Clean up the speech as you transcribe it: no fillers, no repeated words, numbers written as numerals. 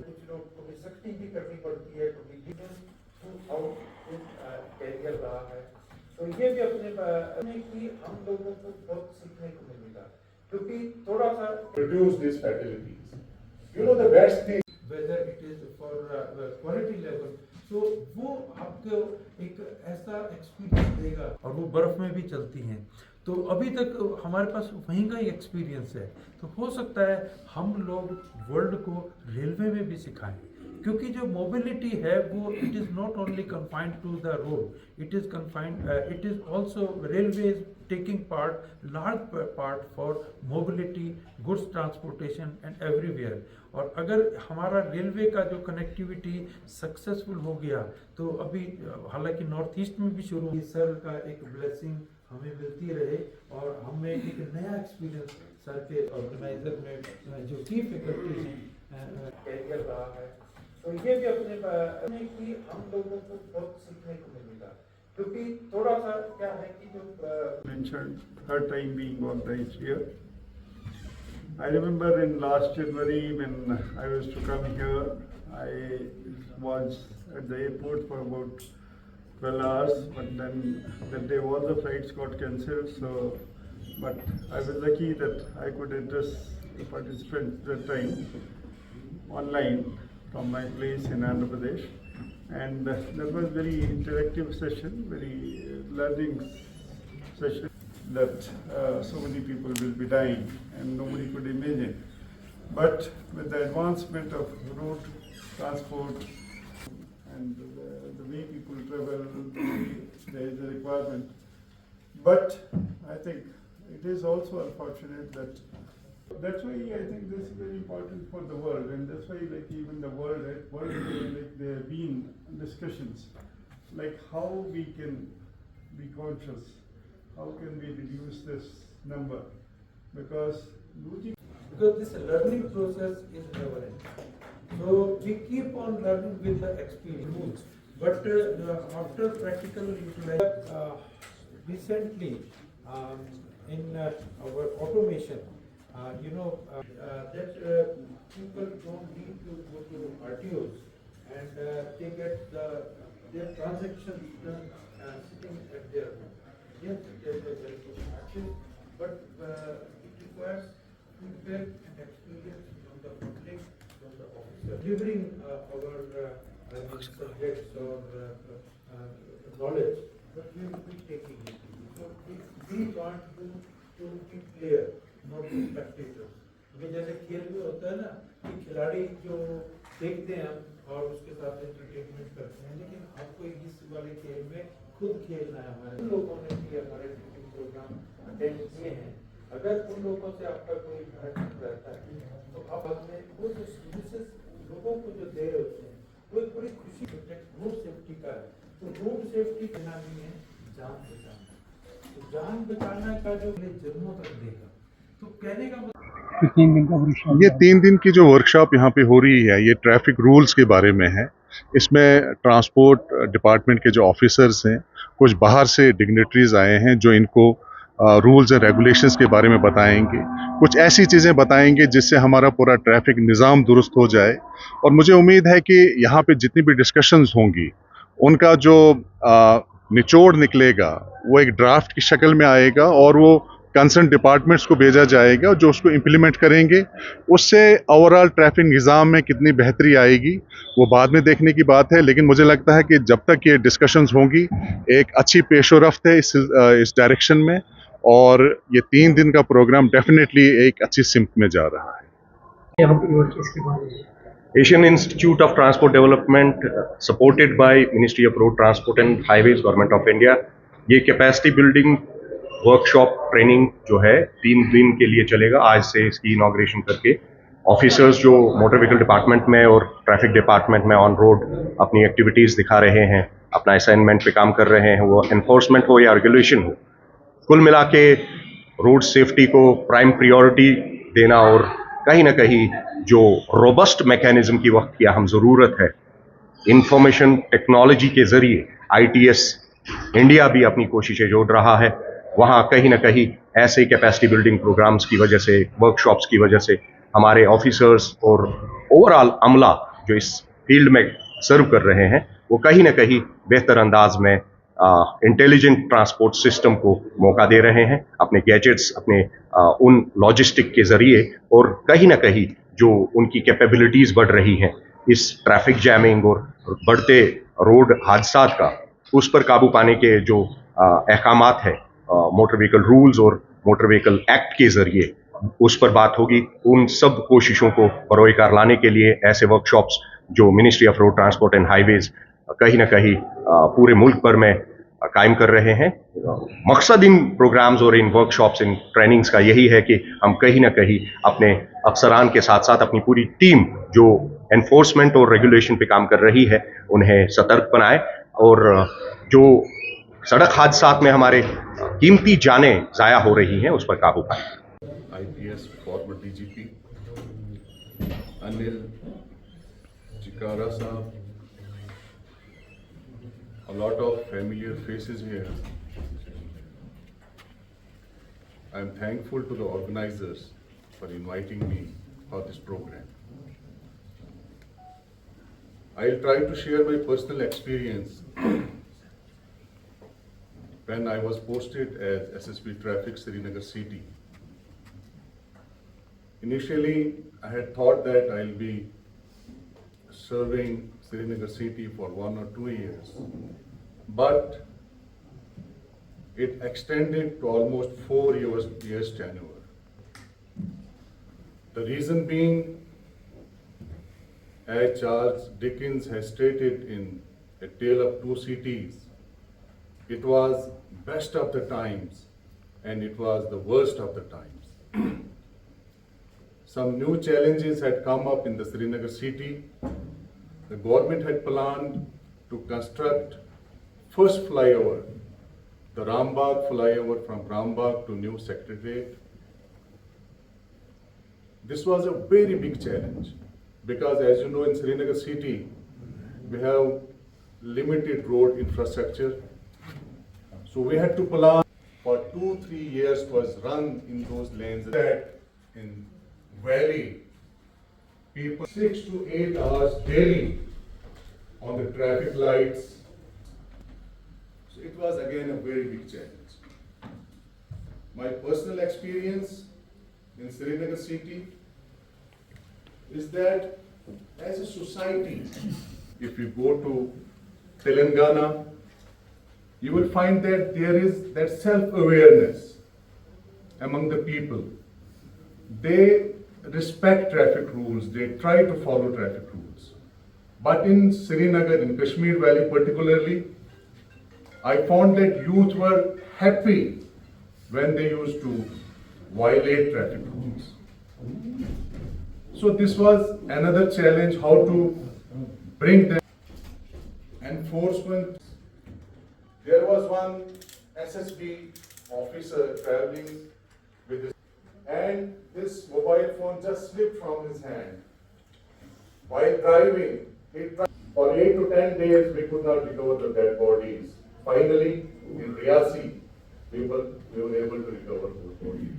कुछ लोग को भी सख्ती भी करनी पड़ती है, कभी कैरियर रहा है, तो ये भी अपने कि हम लोगों को बहुत सीखने को मिलेगा, क्योंकि थोड़ा सा reduce these fatalities. You know the best thing. whether it is for quality level, तो वो आपको एक ऐसा एक्सपीरियंस देगा, और वो बर्फ में भी चलती हैं, तो अभी तक हमारे पास वहीं का ही एक्सपीरियंस है, तो हो सकता है हम लोग वर्ल्ड को रेलवे में भी सिखाएं, क्योंकि जो मोबिलिटी है वो it is not only confined to the road, it is confined, it is also railway is taking part large part for mobility, goods transportation and everywhere. और अगर हमारा रेलवे का जो कनेक्टिविटी सक्सेसफुल हो गया, तो अभी हालांकि नॉर्थ ईस्ट में भी शुरू हुई, सर का एक ब्लेसिंग हमें मिलती रहे और हमें एक नया एक्सपीरियंस सर के ऑर्गेनाइजर में जो की फैकल्टी हैं कैरियर रहा है, तो ये भी अपने कि हम लोगों को बहुत सीखने को मिलेगा, क्योंकि थोड़ा सा क्या है कि जो mentioned third time being organized here. I remember in last January when I was to come here, I was at the airport for about 12 hours, but then that day all the flights got cancelled. So, but I was lucky that I could address the participants that time online from my place in Andhra Pradesh, and that was very interactive session, very learning session. That so many people will be dying and nobody could imagine. But with the advancement of road transport and the way people travel, there is a requirement. But I think it is also unfortunate that's why I think this is very important for the world, and that's why like even the world like there have been discussions like how we can be conscious. How can we reduce this number? Because this learning process is never ending. So we keep on learning with the experience. But after practical utilization, recently in our automation, that people don't need to go to RTOs, and they get their transactions done sitting at their home. Yes, there is a very good action, but it requires feedback and experience from the public, from the officer. Delivering our subjects or knowledge, but we will be taking it. So we want to be player, not be spectators. क्योंकि जैसे खेल में होता है ना कि खिलाड़ी जो देखते हैं और उसके साथ एंटरटेनमेंट करते हैं, लेकिन आपको इस वाले खेल में खुद खेलना है। हमारे लोगों ने भी हमारे टीचिंग प्रोग्राम अटेंड किए हैं, अगर उन लोगों से आपका कोई इंटरेक्शन रहता है तो आप अपने वो जो सर्विसेज लोगों को जो दे रहे होते हैं वो एक बड़ी खुशी रोड सेफ्टी का है। तो रोड सेफ्टी कहना नहीं है जान बचाना, तो जान बचाना का जो जन्मों तक देगा, तो कहने का ये 3 दिन की जो वर्कशॉप यहाँ पे हो रही है, ये ट्रैफिक रूल्स के बारे में है। इसमें ट्रांसपोर्ट डिपार्टमेंट के जो ऑफिसर्स हैं, कुछ बाहर से डिग्नेटरीज आए हैं जो इनको रूल्स एंड रेगुलेशंस के बारे में बताएंगे, कुछ ऐसी चीज़ें बताएंगे जिससे हमारा पूरा ट्रैफिक निज़ाम दुरुस्त हो जाए। और मुझे उम्मीद है कि यहाँ पे जितनी भी डिस्कशंस होंगी उनका जो निचोड़ निकलेगा वो एक ड्राफ्ट की शक्ल में आएगा और वो कंसर्न डिपार्टमेंट्स को भेजा जाएगा जो उसको इम्प्लीमेंट करेंगे। उससे ओवरऑल ट्रैफिक निज़ाम में कितनी बेहतरी आएगी वो बाद में देखने की बात है, लेकिन मुझे लगता है कि जब तक ये डिस्कशंस होंगी एक अच्छी पेशोरफ्त है इस डायरेक्शन में, और ये 3 दिन का प्रोग्राम डेफिनेटली एक अच्छी सिम्त में जा रहा है। Asian Institute of Transport Development, supported by Ministry of Road Transport and Highways, Government of India, ये कैपेसिटी बिल्डिंग वर्कशॉप ट्रेनिंग जो है 3 दिन के लिए चलेगा। आज से इसकी इनॉग्रेशन करके ऑफिसर्स जो मोटर व्हीकल डिपार्टमेंट में और ट्रैफिक डिपार्टमेंट में ऑन रोड अपनी एक्टिविटीज़ दिखा रहे हैं, अपना असाइनमेंट पे काम कर रहे हैं, वो एनफोर्समेंट हो या रेगुलेशन हो, कुल मिला के रोड सेफ्टी को प्राइम प्रायोरिटी देना और कहीं ना कहीं जो रोबस्ट मैकेनिज्म की वक्त की अहम ज़रूरत है, इंफॉर्मेशन टेक्नोलॉजी के ज़रिए ITS इंडिया भी अपनी कोशिशें जोड़ रहा है, वहाँ कहीं ना कहीं ऐसे कैपेसिटी बिल्डिंग प्रोग्राम्स की वजह से, वर्कशॉप्स की वजह से हमारे ऑफिसर्स और ओवरऑल अमला जो इस फील्ड में सर्व कर रहे हैं वो कहीं ना कहीं बेहतर अंदाज में इंटेलिजेंट ट्रांसपोर्ट सिस्टम को मौका दे रहे हैं अपने गैजेट्स, अपने उन लॉजिस्टिक के ज़रिए, और कहीं ना कहीं जो उनकी कैपेबिलिटीज़ बढ़ रही हैं इस ट्रैफिक जैमिंग और बढ़ते रोड हादसात का, उस पर काबू पाने के जो अहकामात है मोटर व्हीकल रूल्स और मोटर व्हीकल एक्ट के ज़रिए, उस पर बात होगी। उन सब कोशिशों को बरोएकार लाने के लिए ऐसे वर्कशॉप्स जो ministry of road transport and highways कहीं ना कहीं पूरे मुल्क भर में कायम कर रहे हैं। मकसद इन प्रोग्राम्स और इन वर्कशॉप्स, इन ट्रेनिंग्स का यही है कि हम कहीं ना कहीं अपने अफसरान के साथ साथ अपनी पूरी टीम जो एनफोर्समेंट और रेगुलेशन पे काम कर रही है उन्हें सतर्क बनाए, और जो सड़क हादसात में हमारे कीमती जानें ज़ाया हो रही हैं उस पर काबू पाए। IPS former DGP Anil Chikara Saab, a lot of familiar faces here. I am thankful to the organizers for inviting me for this program. I'll try to share my personal experience when I was posted as SSP Traffic Srinagar City. Initially, I had thought that I'll be serving Srinagar City for 1 or 2 years, but it extended to almost 4 years tenure. The reason being, as Charles Dickens has stated in A Tale of Two Cities, it was best of the times and it was the worst of the times. Some new challenges had come up in the Srinagar city. The government had planned to construct first flyover, the Rambagh flyover from Rambagh to New Secretariat. This was a very big challenge because, as you know, in Srinagar city, we have limited road infrastructure. So we had to plan for 2-3 years was run in those lanes. That in Valley, people 6 to 8 hours daily on the traffic lights. So it was again a very big challenge. My personal experience in Srinagar city is that as a society, if you go to Telangana, you will find that there is that self-awareness among the people. They respect traffic rules, they try to follow traffic rules. But in Srinagar, in Kashmir Valley particularly, I found that youth were happy when they used to violate traffic rules. So this was another challenge, how to bring them enforcement. There was one SSB officer traveling with his, and this mobile phone just slipped from his hand. While driving, for 8 to 10 days we could not recover the dead bodies. Finally, in Riyasi, we were able to recover those bodies.